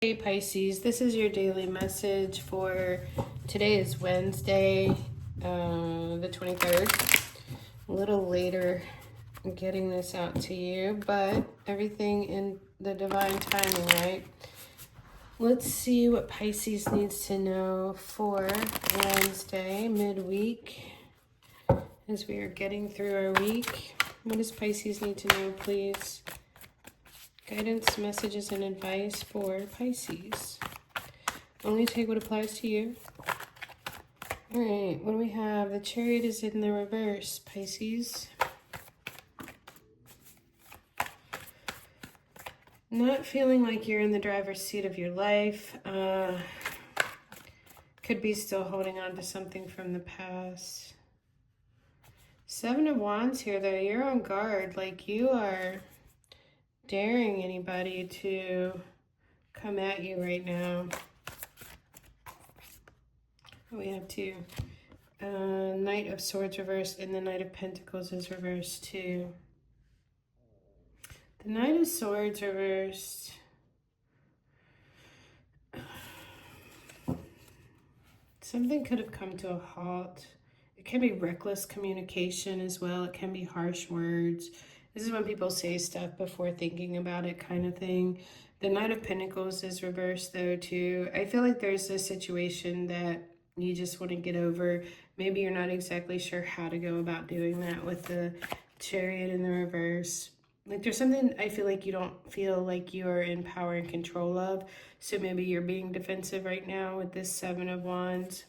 Hey Pisces, this is your daily message for today is Wednesday, the 23rd. A little later getting this out to you, but everything in the divine timing, right? Let's see what Pisces needs to know for Wednesday, midweek, as we are getting through our week. What does Pisces need to know, please? Guidance, messages, and advice for Pisces. Only take what applies to you. All right, what do we have? The Chariot is in the reverse, Pisces. Not feeling like you're in the driver's seat of your life. Could be still holding on to something from the past. Seven of Wands here, though. You're on guard. Like you are daring anybody to come at you right now. We have two. Knight of Swords reversed and the Knight of Pentacles is reversed too. The Knight of Swords reversed. Something could have come to a halt. It can be reckless communication as well. It can be harsh words. This is when people say stuff before thinking about it, kind of thing. The Knight of Pentacles is reversed though too. I feel like there's a situation that you just want to get over. Maybe you're not exactly sure how to go about doing that with the Chariot in the reverse. Like there's something I feel like you don't feel like you're in power and control of. So maybe you're being defensive right now with this Seven of Wands.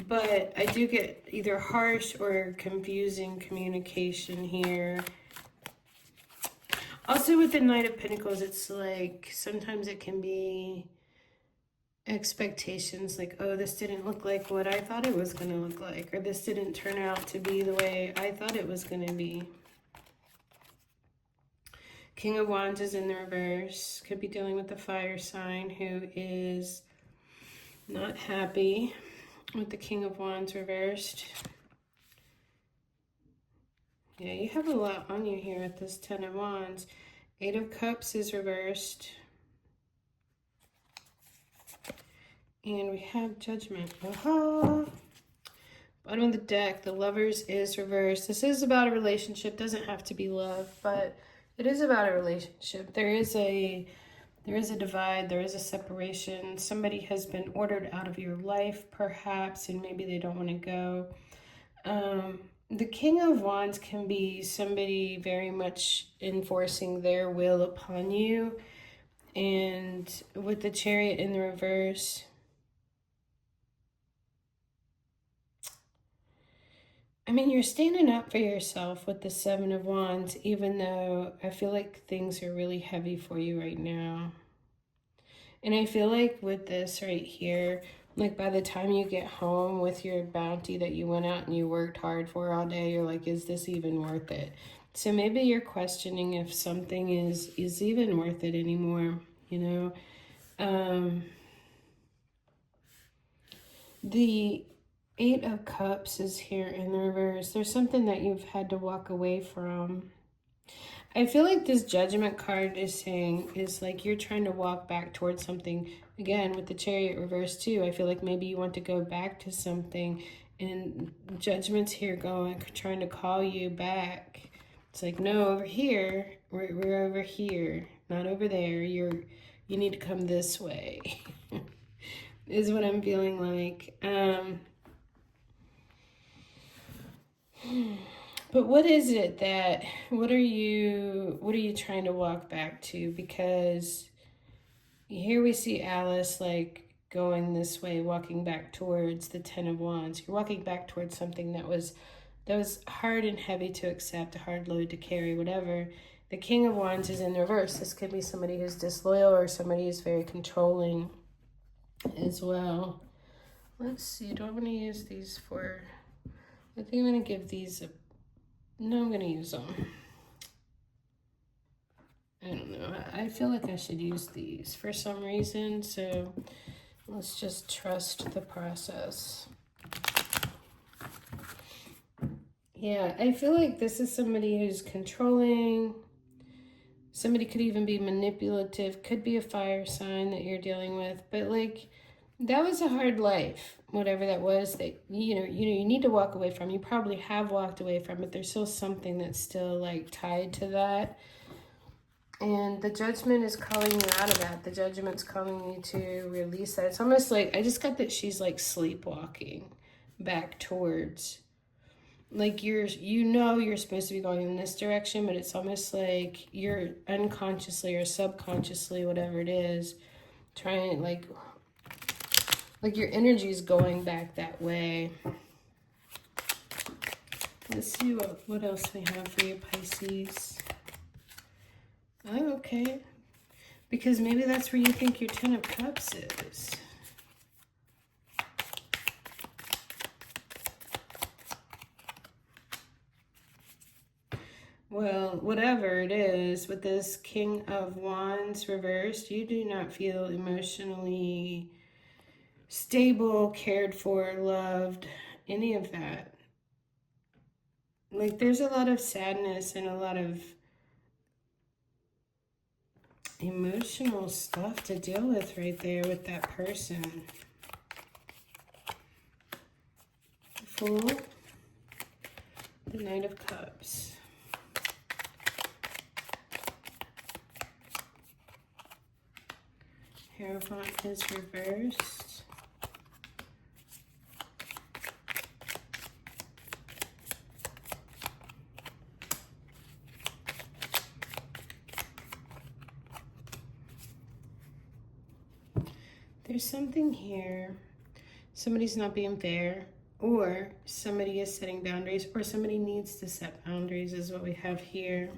But I do get either harsh or confusing communication here. Also with the Knight of Pentacles, it's like sometimes it can be expectations like, oh, this didn't look like what I thought it was going to look like, or this didn't turn out to be the way I thought it was going to be. King of Wands is in the reverse. Could be dealing with the fire sign who is not happy with the King of Wands reversed. Yeah, you have a lot on you here with this Ten of Wands. Eight of Cups is reversed. And we have Judgment. Aha! Bottom of the deck, the Lovers is reversed. This is about a relationship. Doesn't have to be love, but it is about a relationship. There is a divide. There is a separation. Somebody has been ordered out of your life, perhaps, and maybe they don't want to go. The King of Wands can be somebody very much enforcing their will upon you. And with the Chariot in the reverse, I mean, you're standing up for yourself with the Seven of Wands, even though I feel like things are really heavy for you right now. And I feel like with this right here, like by the time you get home with your bounty that you went out and you worked hard for all day, you're like, is this even worth it? So maybe you're questioning if something is even worth it anymore, you know? The Eight of Cups is here in the reverse. There's something that you've had to walk away from. I feel like this Judgment card is saying is like you're trying to walk back towards something. Again, with the Chariot reverse too, I feel like maybe you want to go back to something, and Judgment's here trying to call you back. It's like, no, over here, we're over here, not over there. You need to come this way. Is what I'm feeling like. But what is it that, what are you trying to walk back to? Because here we see Alice like going this way, walking back towards the Ten of Wands. You're walking back towards something that was hard and heavy to accept, a hard load to carry, whatever. The King of Wands is in reverse. This could be somebody who's disloyal or somebody who's very controlling as well. Let's see, do I want to use these for, I think I'm going to give these a, no, I'm going to use them. I don't know. I feel like I should use these for some reason. So let's just trust the process. Yeah, I feel like this is somebody who's controlling, Somebody could even be manipulative, could be a fire sign that you're dealing with. But like, that was a hard life, whatever that was that, you need to walk away from. You probably have walked away from it. There's still something that's still like tied to that. And the Judgment is calling you out of that. The Judgment's calling you to release that. It's almost like, I just got that she's like sleepwalking back towards, like you're supposed to be going in this direction, but it's almost like you're unconsciously or subconsciously, whatever it is, trying like your energy is going back that way. Let's see what else we have for you, Pisces. Oh, okay. Because maybe that's where you think your Ten of Cups is. Well, whatever it is, with this King of Wands reversed, you do not feel emotionally stable, cared for, loved, any of that. Like, there's a lot of sadness and a lot of emotional stuff to deal with right there with that person. Fool, the Knight of Cups. Hierophant is reversed. There's something here. Somebody's not being fair, or somebody is setting boundaries, or somebody needs to set boundaries is what we have here.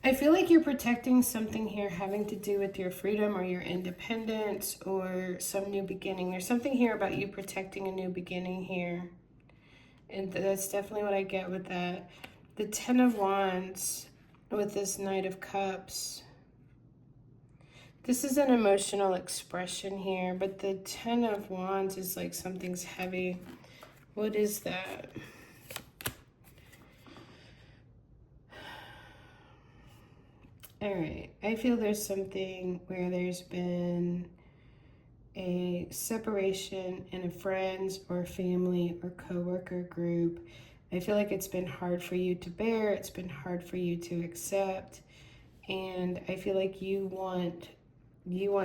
I feel like you're protecting something here having to do with your freedom or your independence or some new beginning. There's something here about you protecting a new beginning here. And that's definitely what I get with that. The Ten of Wands with this Knight of Cups. This is an emotional expression here, but the Ten of Wands is like something's heavy. What is that? All right, I feel there's something where there's been a separation in a friends or family or coworker group. I feel like it's been hard for you to bear. It's been hard for you to accept. And I feel like you want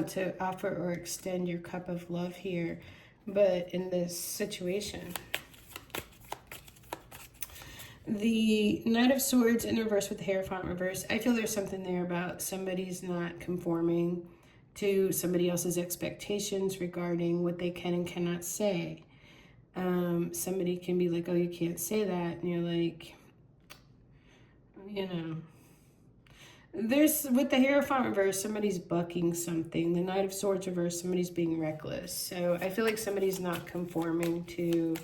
to offer or extend your cup of love here, but in this situation. The Knight of Swords in reverse with the Hierophant reverse. I feel there's something there about somebody's not conforming to somebody else's expectations regarding what they can and cannot say. Somebody can be like, oh, you can't say that. And you're like, there's, with the Hierophant reverse, somebody's bucking something. The Knight of Swords reverse, somebody's being reckless. So I feel like somebody's not conforming to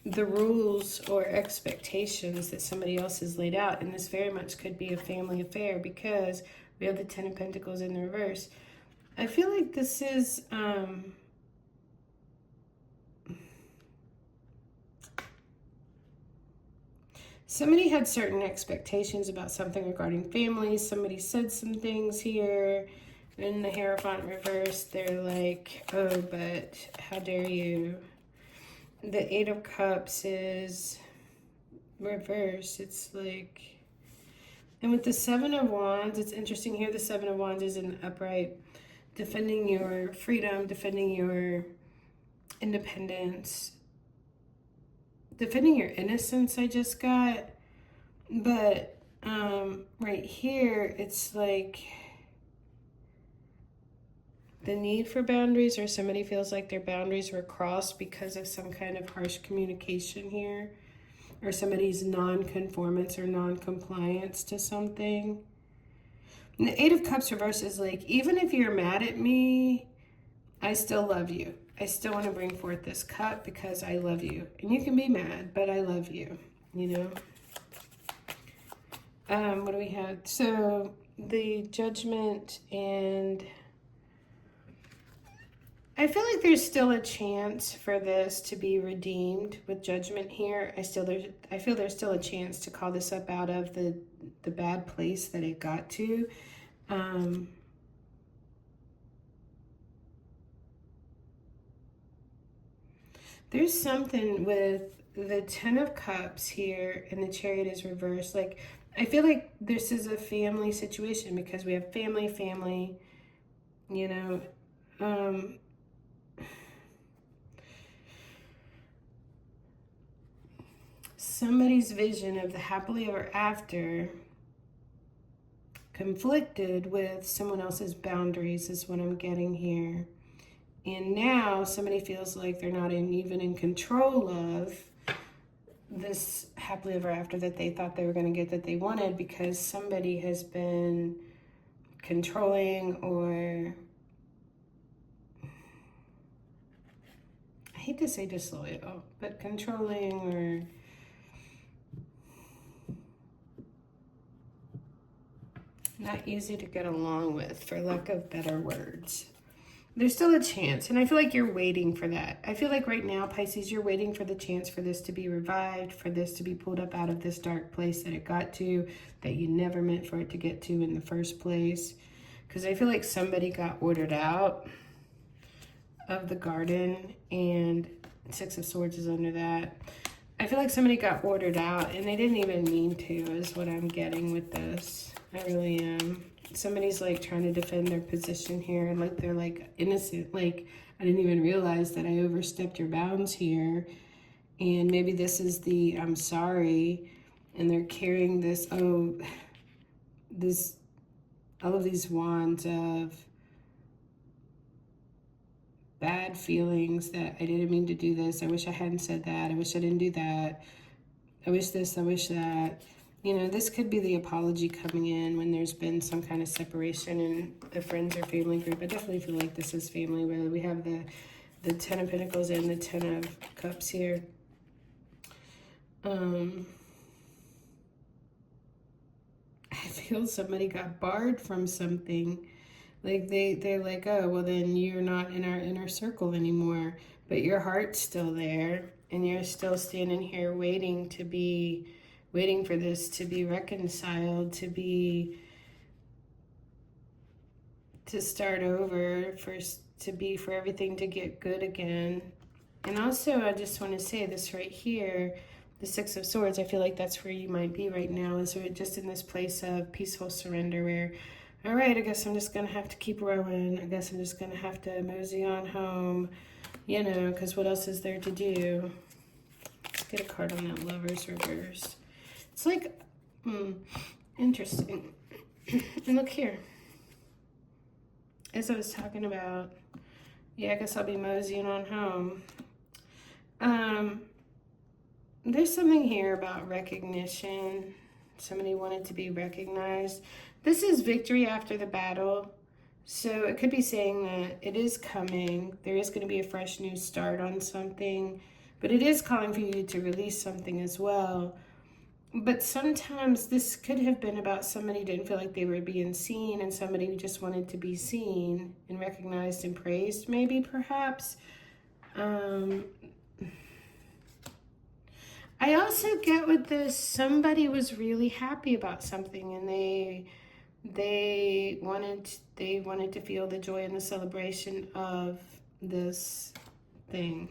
the rules or expectations that somebody else has laid out. And this very much could be a family affair because we have the Ten of Pentacles in the reverse. I feel like this is somebody had certain expectations about something regarding families. Somebody said some things here. In the Hierophant reverse, they're like, oh, but how dare you? The Eight of Cups is reverse. It's like, and with the Seven of Wands, it's interesting here. The Seven of Wands is in upright, defending your freedom, defending your independence, defending your innocence, I just got. But right here, it's like the need for boundaries, or somebody feels like their boundaries were crossed because of some kind of harsh communication here, or somebody's non-conformance or non-compliance to something. And the Eight of Cups reverse is like, even if you're mad at me, I still love you. I still want to bring forth this cup because I love you. And you can be mad, but I love you, what do we have? So the Judgment and I feel like there's still a chance for this to be redeemed with judgment here. I feel there's still a chance to call this up out of the bad place that it got to. There's something with the Ten of Cups here and the Chariot is reversed. Like, I feel like this is a family situation because we have family, you know. Somebody's vision of the happily ever after conflicted with someone else's boundaries is what I'm getting here. And now somebody feels like they're not even in control of this happily ever after that they thought they were going to get, that they wanted, because somebody has been controlling, or I hate to say disloyal, but controlling or not easy to get along with, for lack of better words. There's still a chance, and I feel like you're waiting for that. I feel like right now, Pisces, you're waiting for the chance for this to be revived, for this to be pulled up out of this dark place that it got to, that you never meant for it to get to in the first place. Because I feel like somebody got ordered out of the garden, and Six of Swords is under that. I feel like somebody got ordered out, and they didn't even mean to, is what I'm getting with this. I really am. Somebody's like trying to defend their position here, and like they're like innocent, like I didn't even realize that I overstepped your bounds here. And maybe this is the I'm sorry, and they're carrying this, all of these wands of bad feelings, that I didn't mean to do this, I wish I hadn't said that, I wish I didn't do that, I wish this, I wish that. You know, this could be the apology coming in when there's been some kind of separation in a friends or family group. I definitely feel like this is family, where we have the Ten of Pentacles and the Ten of Cups here. I feel somebody got barred from something. Like they're like, oh, well then you're not in our inner circle anymore, but your heart's still there, and you're still standing here waiting for this to be reconciled, to start over, for everything to get good again. And also, I just want to say this right here, the Six of Swords, I feel like that's where you might be right now, is we're just in this place of peaceful surrender where, all right, I guess I'm just going to have to keep rowing. I guess I'm just going to have to mosey on home, you know, because what else is there to do? Let's get a card on that Lover's reverse. It's like, interesting. And look here. As I was talking about, yeah, I guess I'll be moseying on home. There's something here about recognition. Somebody wanted to be recognized. This is victory after the battle. So it could be saying that it is coming. There is going to be a fresh new start on something. But it is calling for you to release something as well. But sometimes this could have been about somebody who didn't feel like they were being seen, and somebody who just wanted to be seen and recognized and praised, maybe, perhaps. I also get with this, somebody was really happy about something, and they wanted to feel the joy and the celebration of this thing.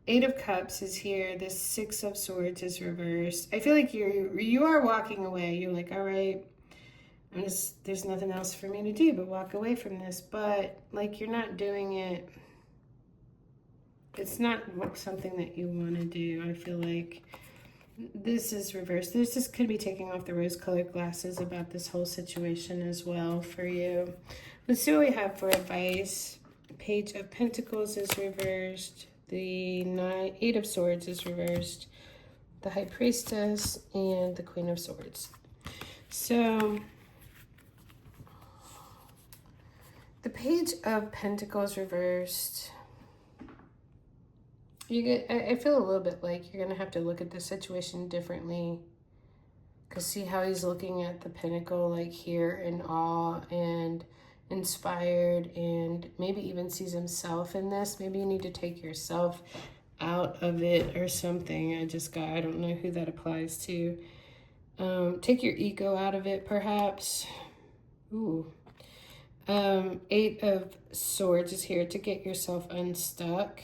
Eight of Cups is here. The Six of Swords is reversed. I feel like you are walking away. You're like, all right, there's nothing else for me to do but walk away from this. But like, you're not doing it. It's not something that you want to do. I feel like this is reversed. This just could be taking off the rose-colored glasses about this whole situation as well for you. Let's see what we have for advice. Page of Pentacles is reversed. The Eight of Swords is reversed. The High Priestess and the Queen of Swords. So the Page of Pentacles reversed. I feel a little bit like you're going to have to look at the situation differently. Because see how he's looking at the pinnacle, like here in awe and inspired and maybe even sees himself in this. Maybe you need to take yourself out of it or something. I don't know who that applies to. Take your ego out of it, perhaps. Ooh. 8 of Swords is here to get yourself unstuck.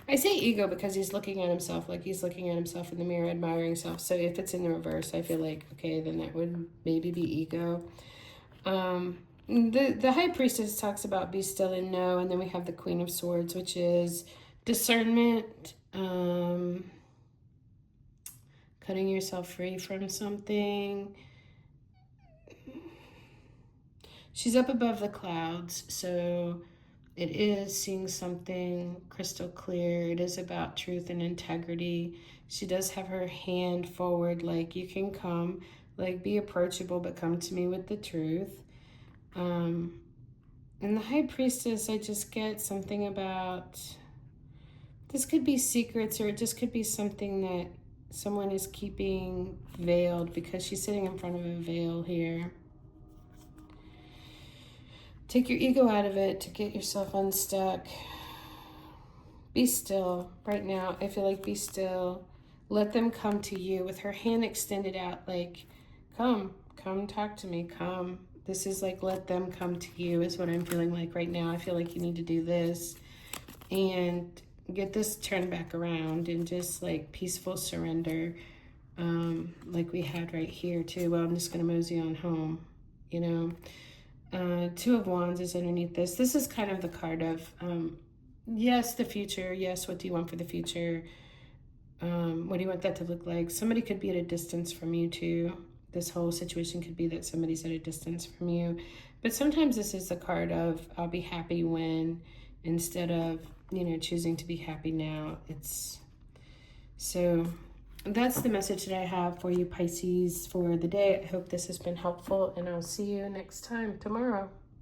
I say ego because he's looking at himself, like he's looking at himself in the mirror, admiring himself. So if it's in the reverse, I feel like, okay, then that would maybe be ego. The High Priestess talks about be still and know, and then we have the Queen of Swords, which is discernment, cutting yourself free from something. She's up above the clouds, so it is seeing something crystal clear. It is about truth and integrity. She does have her hand forward, like you can come, like be approachable, but come to me with the truth. And the High Priestess, I just get something about, this could be secrets, or it just could be something that someone is keeping veiled, because she's sitting in front of a veil here. Take your ego out of it to get yourself unstuck. Be still right now. I feel like be still. Let them come to you with her hand extended out, like, come talk to me, come. This is like, let them come to you is what I'm feeling like right now. I feel like you need to do this and get this turned back around and just like peaceful surrender, like we had right here too. Well, I'm just going to mosey on home, you know. 2 of Wands is underneath this. This is kind of the card of, yes, the future. Yes, what do you want for the future? What do you want that to look like? Somebody could be at a distance from you too. This whole situation could be that somebody's at a distance from you. But sometimes this is the card of, I'll be happy when, instead of, you know, choosing to be happy now. So that's the message that I have for you, Pisces, for the day. I hope this has been helpful, and I'll see you next time tomorrow.